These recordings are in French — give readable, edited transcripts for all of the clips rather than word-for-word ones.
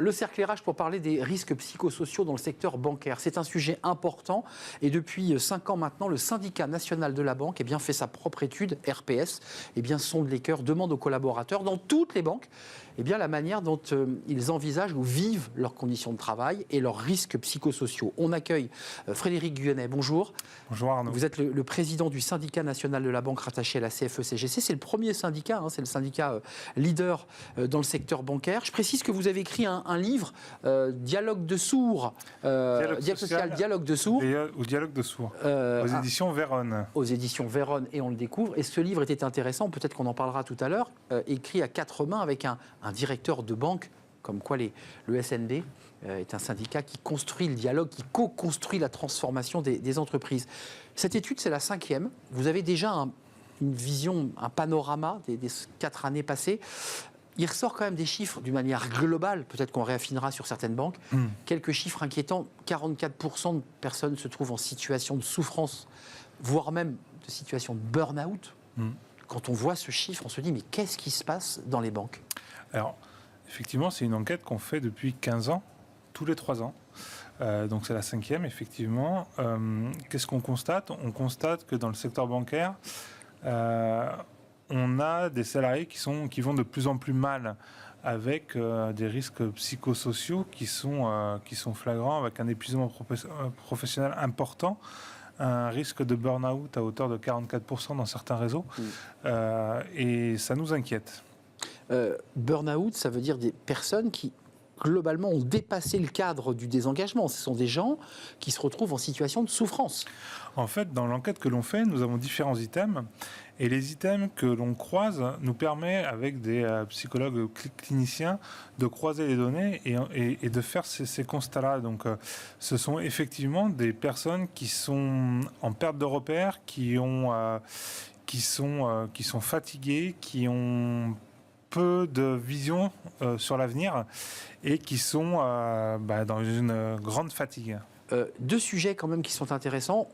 Le cercle RH pour parler des risques psychosociaux dans le secteur bancaire. C'est un sujet important et depuis 5 ans maintenant, le syndicat national de la banque fait sa propre étude, RPS, sonde les cœurs, demande aux collaborateurs dans toutes les banques la manière dont ils envisagent ou vivent leurs conditions de travail et leurs risques psychosociaux. On accueille Frédéric Guyenet, bonjour. Bonjour Arnaud. Vous êtes le président du syndicat national de la banque rattaché à la CFE-CGC. C'est le premier syndicat, c'est le syndicat leader dans le secteur bancaire. Je précise que vous avez écrit un livre, Dialogue de sourds, Dialogue de sourds. Ou Dialogue de sourds, aux éditions Vérone. Aux éditions Vérone, et on le découvre. Et ce livre était intéressant, peut-être qu'on en parlera tout à l'heure, écrit à 4 mains avec un directeur de banque, comme quoi le SNB est un syndicat qui construit le dialogue, qui co-construit la transformation des entreprises. Cette étude, c'est la 5e. Vous avez déjà une vision, un panorama des 4 années passées. Il ressort quand même des chiffres d'une manière globale, peut-être qu'on réaffinera sur certaines banques, quelques chiffres inquiétants. 44% de personnes se trouvent en situation de souffrance, voire même de situation de burn-out. Quand on voit ce chiffre, on se dit, mais qu'est-ce qui se passe dans les banques ? Alors, effectivement, c'est une enquête qu'on fait depuis 15 ans, tous les 3 ans. Donc c'est la 5e, effectivement. Qu'est-ce qu'on constate ? On constate que dans le secteur bancaire, on a des salariés qui vont de plus en plus mal, avec des risques psychosociaux qui sont flagrants, avec un épuisement professionnel important, un risque de burn-out à hauteur de 44% dans certains réseaux, et ça nous inquiète. Burn-out, ça veut dire des personnes qui, globalement, ont dépassé le cadre du désengagement. Ce sont des gens qui se retrouvent en situation de souffrance. En fait, dans l'enquête que l'on fait, nous avons différents items. Et les items que l'on croise nous permet, avec des psychologues cliniciens, de croiser les données et de faire ces constats-là. Donc, ce sont effectivement des personnes qui sont en perte de repères, qui sont fatiguées, qui ont peu de vision sur l'avenir et qui sont dans une grande fatigue. 2 sujets quand même qui sont intéressants.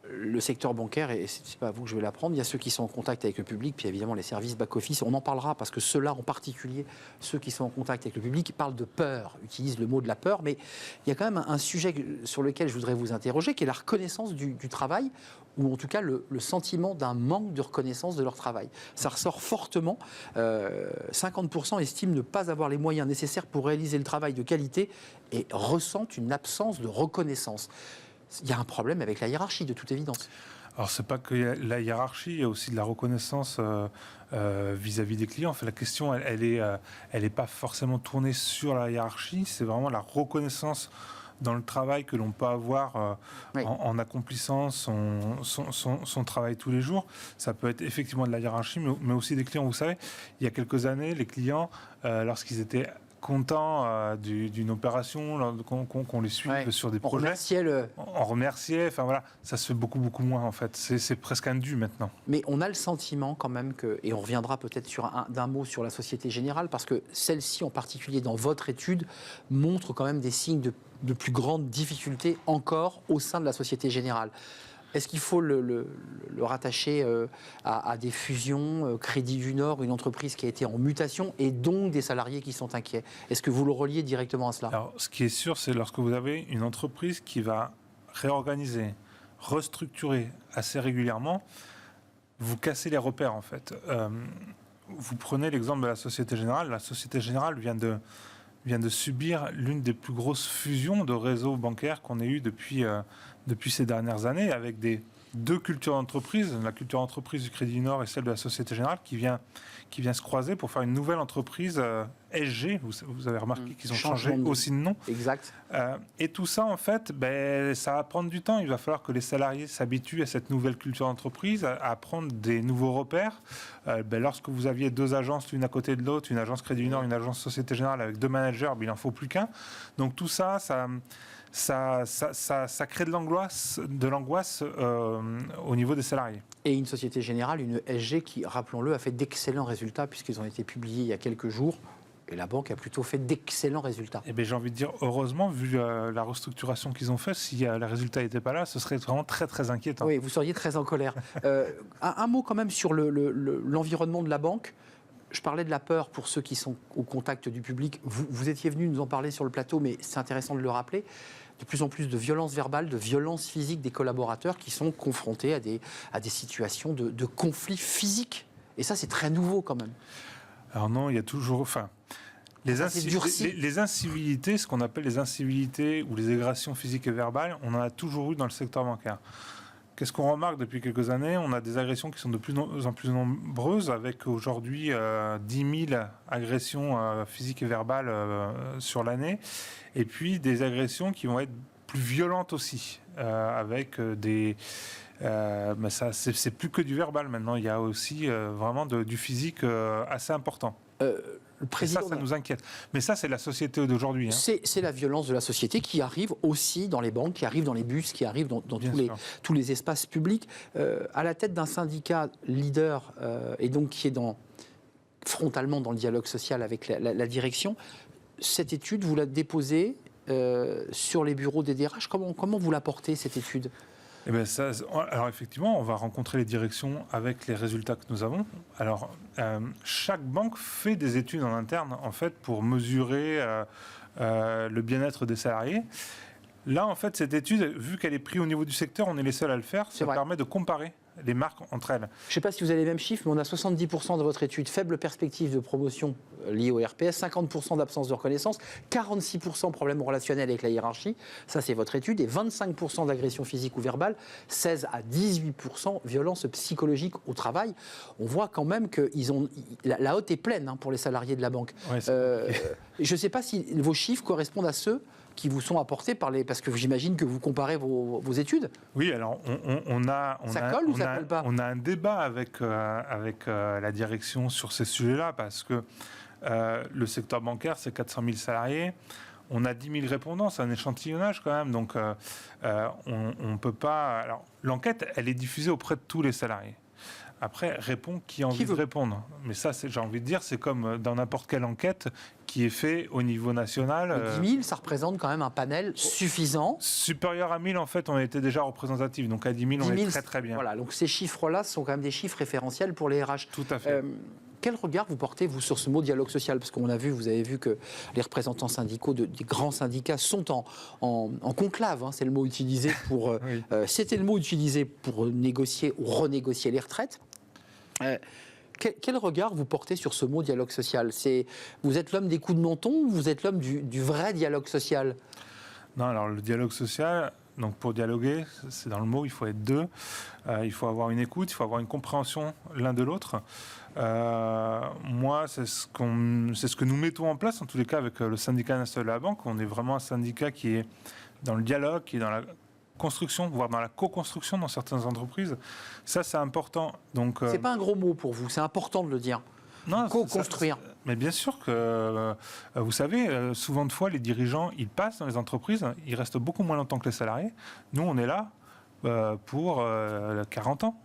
Le secteur bancaire, et c'est pas à vous que je vais l'apprendre, il y a ceux qui sont en contact avec le public, puis évidemment les services back-office, on en parlera parce que ceux-là en particulier, ceux qui sont en contact avec le public, parlent de peur, utilisent le mot de la peur, mais il y a quand même un sujet sur lequel je voudrais vous interroger, qui est la reconnaissance du travail, ou en tout cas le sentiment d'un manque de reconnaissance de leur travail. Ça ressort fortement, 50% estiment ne pas avoir les moyens nécessaires pour réaliser le travail de qualité et ressentent une absence de reconnaissance. Il y a un problème avec la hiérarchie, de toute évidence. Alors, c'est pas que la hiérarchie, il y a aussi de la reconnaissance vis-à-vis des clients. En fait, la question, elle est pas forcément tournée sur la hiérarchie, c'est vraiment la reconnaissance dans le travail que l'on peut avoir en accomplissant son travail tous les jours. Ça peut être effectivement de la hiérarchie, mais aussi des clients. Vous savez, il y a quelques années, les clients, lorsqu'ils étaient contents d'une opération, qu'on les suive sur des projets. On remerciait, enfin voilà, ça se fait beaucoup moins en fait. C'est presque un dû maintenant. Mais on a le sentiment quand même que, et on reviendra peut-être d'un mot sur la Société Générale, parce que celle-ci en particulier dans votre étude montre quand même des signes de plus grande difficulté encore au sein de la Société Générale. Est-ce qu'il faut le rattacher à des fusions, Crédit du Nord, une entreprise qui a été en mutation, et donc des salariés qui sont inquiets? Est-ce que vous le reliez directement à cela? Alors, ce qui est sûr, c'est lorsque vous avez une entreprise qui va réorganiser, restructurer assez régulièrement, vous cassez les repères en fait. Vous prenez l'exemple de la Société Générale. La Société Générale vient de subir l'une des plus grosses fusions de réseaux bancaires qu'on ait eu depuis ces dernières années, avec deux cultures d'entreprise, la culture d'entreprise du Crédit du Nord et celle de la Société Générale, qui vient se croiser pour faire une nouvelle entreprise SG. Vous avez remarqué qu'ils ont changé aussi de nom. Exact. Et tout ça, en fait, ça va prendre du temps. Il va falloir que les salariés s'habituent à cette nouvelle culture d'entreprise, à prendre des nouveaux repères. Lorsque vous aviez 2 agences l'une à côté de l'autre, une agence Crédit du Nord, une agence Société Générale avec 2 managers, il n'en faut plus qu'un. Donc tout ça crée de l'angoisse au niveau des salariés. Et une Société Générale, une SG qui, rappelons-le, a fait d'excellents résultats puisqu'ils ont été publiés il y a quelques jours. Et la banque a plutôt fait d'excellents résultats. Eh bien, j'ai envie de dire, heureusement, vu la restructuration qu'ils ont faite, si les résultats n'étaient pas là, ce serait vraiment très, très inquiétant. Oui, vous seriez très en colère. Un mot quand même sur l'environnement de la banque. je parlais de la peur pour ceux qui sont au contact du public. Vous étiez venu nous en parler sur le plateau, mais c'est intéressant de le rappeler. De plus en plus de violences verbales, de violences physiques des collaborateurs qui sont confrontés à des situations de conflits physiques. Et ça, c'est très nouveau quand même. Alors non, il y a toujours... Enfin, les incivilités, ce qu'on appelle les incivilités ou les agressions physiques et verbales, on en a toujours eu dans le secteur bancaire. Qu'est-ce qu'on remarque depuis quelques années? On a des agressions qui sont de plus en plus nombreuses, avec aujourd'hui 10 000 agressions physiques et verbales sur l'année, et puis des agressions qui vont être plus violentes aussi, avec des... mais ça, c'est plus que du verbal maintenant, il y a aussi vraiment du physique assez important. Le président, ça nous inquiète. Mais ça, c'est la société d'aujourd'hui. Hein. C'est la violence de la société qui arrive aussi dans les banques, qui arrive dans les bus, qui arrive dans tous les espaces publics. À la tête d'un syndicat leader, et donc qui est frontalement dans le dialogue social avec la direction, cette étude, vous la déposez sur les bureaux des DRH. Comment vous la portez, cette étude ? Eh bien alors effectivement, on va rencontrer les directions avec les résultats que nous avons. Alors, chaque banque fait des études en interne, en fait, pour mesurer le bien-être des salariés. Là, en fait, cette étude, vu qu'elle est prise au niveau du secteur, on est les seuls à le faire. Ça permet de comparer les marques entre elles. Je ne sais pas si vous avez les mêmes chiffres, mais on a 70% de votre étude, faible perspective de promotion liée au RPS, 50% d'absence de reconnaissance, 46% problèmes relationnels avec la hiérarchie, ça c'est votre étude, et 25% d'agression physique ou verbale, 16 à 18% violence psychologique au travail. On voit quand même que la hotte est pleine pour les salariés de la banque. Ouais, je ne sais pas si vos chiffres correspondent à ceux qui vous sont apportés parce que j'imagine que vous comparez vos études. Oui, alors ça colle ou ça colle pas ? On a un débat avec la direction sur ces sujets-là, parce que le secteur bancaire, c'est 400 000 salariés. On a 10 000 répondants, c'est un échantillonnage quand même, donc on peut pas... Alors, l'enquête, elle est diffusée auprès de tous les salariés. Après, répond qui a envie de répondre. Mais ça, j'ai envie de dire, c'est comme dans n'importe quelle enquête qui est fait au niveau national. 10 000, ça représente quand même un panel suffisant. Supérieur à 1000, en fait, on était déjà représentatif. Donc à 10 000, on est très très bien. Voilà, donc ces chiffres-là sont quand même des chiffres référentiels pour les RH. Tout à fait. Quel regard vous portez, vous, sur ce mot dialogue social ? Parce qu'on a vu, vous avez vu que les représentants syndicaux des grands syndicats sont en conclave, c'est le mot utilisé pour... Oui. C'était le mot utilisé pour négocier ou renégocier les retraites. Quel regard vous portez sur ce mot dialogue social ? Vous êtes l'homme des coups de menton ou vous êtes l'homme du vrai dialogue social ? Non, alors le dialogue social... Donc pour dialoguer, c'est dans le mot, il faut être deux. Il faut avoir une écoute, il faut avoir une compréhension l'un de l'autre. Moi, c'est ce que nous mettons en place, en tous les cas, avec le syndicat national de la banque. On est vraiment un syndicat qui est dans le dialogue, qui est dans la construction, voire dans la co-construction dans certaines entreprises. Ça, c'est important. Donc, c'est pas un gros mot pour vous, c'est important de le dire. Non, co-construire. Mais bien sûr que, vous savez, souvent de fois, les dirigeants, ils passent dans les entreprises, ils restent beaucoup moins longtemps que les salariés. Nous, on est là pour 40 ans.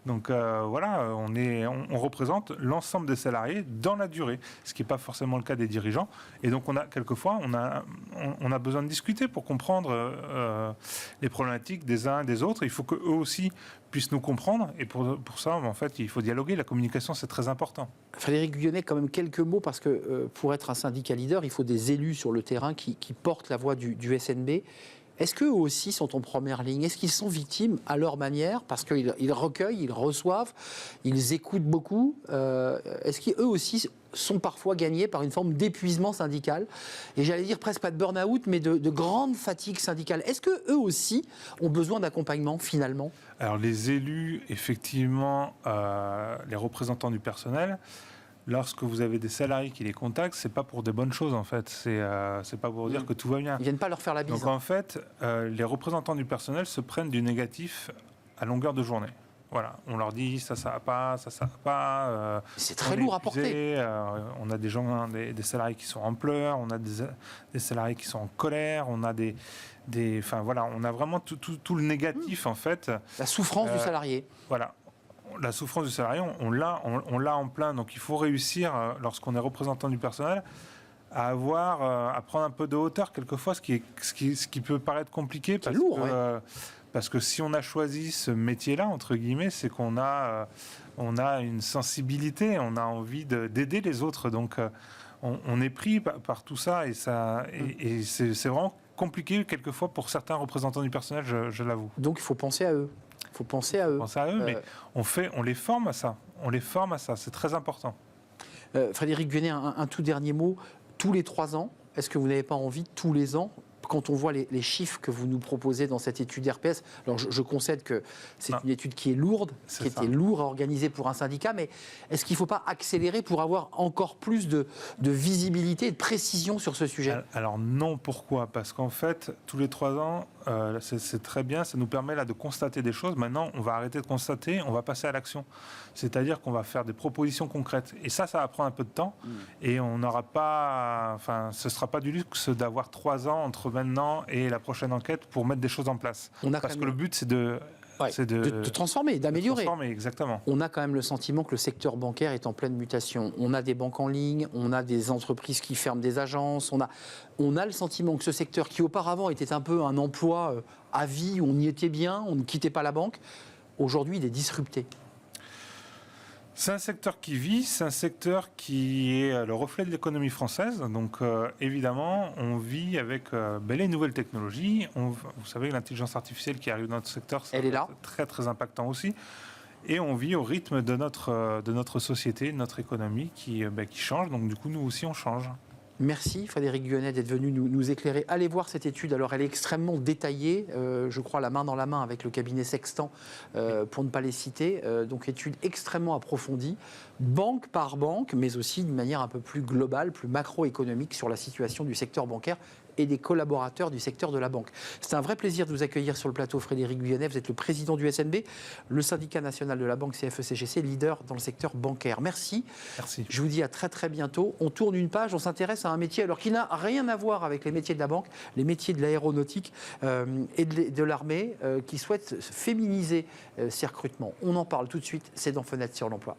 Donc voilà, on représente l'ensemble des salariés dans la durée, ce qui n'est pas forcément le cas des dirigeants. Et donc quelquefois, on a besoin de discuter pour comprendre les problématiques des uns et des autres. Il faut qu'eux aussi puissent nous comprendre. Et pour ça, en fait, il faut dialoguer. La communication, c'est très important. Frédéric Guyonnet, quand même quelques mots, parce que pour être un syndicat leader, il faut des élus sur le terrain qui portent la voix du SNB. Est-ce qu'eux aussi sont en première ligne ? Est-ce qu'ils sont victimes à leur manière ? Parce qu'ils recueillent, ils reçoivent, ils écoutent beaucoup. Est-ce qu'eux aussi sont parfois gagnés par une forme d'épuisement syndical ? Et j'allais dire presque pas de burn-out, mais de grande fatigue syndicale. Est-ce qu'eux aussi ont besoin d'accompagnement, finalement ? Alors les élus, effectivement, les représentants du personnel... Lorsque vous avez des salariés qui les contactent, c'est pas pour des bonnes choses en fait. C'est pas pour dire que tout va bien. Ils viennent pas leur faire la bise. Donc en fait, les représentants du personnel se prennent du négatif à longueur de journée. Voilà, on leur dit ça va pas, ça va pas. C'est très lourd à porter. On a des salariés qui sont en pleurs, on a des salariés qui sont en colère, on a enfin voilà, on a vraiment tout le négatif en fait. La souffrance du salarié. Voilà. La souffrance du salarié, on l'a en plein. Donc il faut réussir, lorsqu'on est représentant du personnel, à prendre un peu de hauteur quelquefois, ce qui peut paraître compliqué. C'est lourd, Parce que si on a choisi ce métier-là, entre guillemets, c'est qu'on a une sensibilité, on a envie d'aider les autres. Donc, on est pris par tout ça et c'est vraiment compliqué quelquefois pour certains représentants du personnel, je l'avoue. Donc, il faut penser à eux. Il faut penser à eux. Mais on les forme à ça. C'est très important. Frédéric Guenet, un tout dernier mot. Tous les 3 ans, est-ce que vous n'avez pas envie, tous les ans, quand on voit les chiffres que vous nous proposez dans cette étude RPS, alors je concède que c'est une étude qui est lourde, qui était lourde à organiser pour un syndicat, mais est-ce qu'il ne faut pas accélérer pour avoir encore plus de visibilité et de précision sur ce sujet? Alors non, pourquoi? Parce qu'en fait, tous les 3 ans, c'est très bien, ça nous permet là de constater des choses. Maintenant, on va arrêter de constater, on va passer à l'action. C'est-à-dire qu'on va faire des propositions concrètes. Et ça va prendre un peu de temps. Et on n'aura pas... Enfin, ce ne sera pas du luxe d'avoir 3 ans entre maintenant et la prochaine enquête pour mettre des choses en place. Parce que le but, c'est de transformer, d'améliorer. Exactement. On a quand même le sentiment que le secteur bancaire est en pleine mutation. On a des banques en ligne, on a des entreprises qui ferment des agences, on a le sentiment que ce secteur qui auparavant était un peu un emploi à vie, on y était bien, on ne quittait pas la banque, aujourd'hui il est disrupté. C'est un secteur qui vit, c'est un secteur qui est le reflet de l'économie française. Donc évidemment, on vit avec les nouvelles technologies. Vous savez, l'intelligence artificielle qui arrive dans notre secteur, c'est très très impactant aussi. Et on vit au rythme de notre société, de notre économie qui change. Donc du coup, nous aussi, on change. Merci Frédéric Guenet d'être venu nous éclairer. Allez voir cette étude. Alors elle est extrêmement détaillée, je crois la main dans la main avec le cabinet Sextant, pour ne pas les citer. Donc étude extrêmement approfondie, banque par banque, mais aussi d'une manière un peu plus globale, plus macroéconomique sur la situation du secteur bancaire et des collaborateurs du secteur de la banque. C'est un vrai plaisir de vous accueillir sur le plateau, Frédéric Guenet. Vous êtes le président du SNB, le syndicat national de la banque CFE-CGC, leader dans le secteur bancaire. Merci. Merci. Je vous dis à très très bientôt. On tourne une page, on s'intéresse à un métier alors qui n'a rien à voir avec les métiers de la banque, les métiers de l'aéronautique et de l'armée qui souhaitent féminiser ces recrutements. On en parle tout de suite, c'est dans Fenêtre sur l'emploi.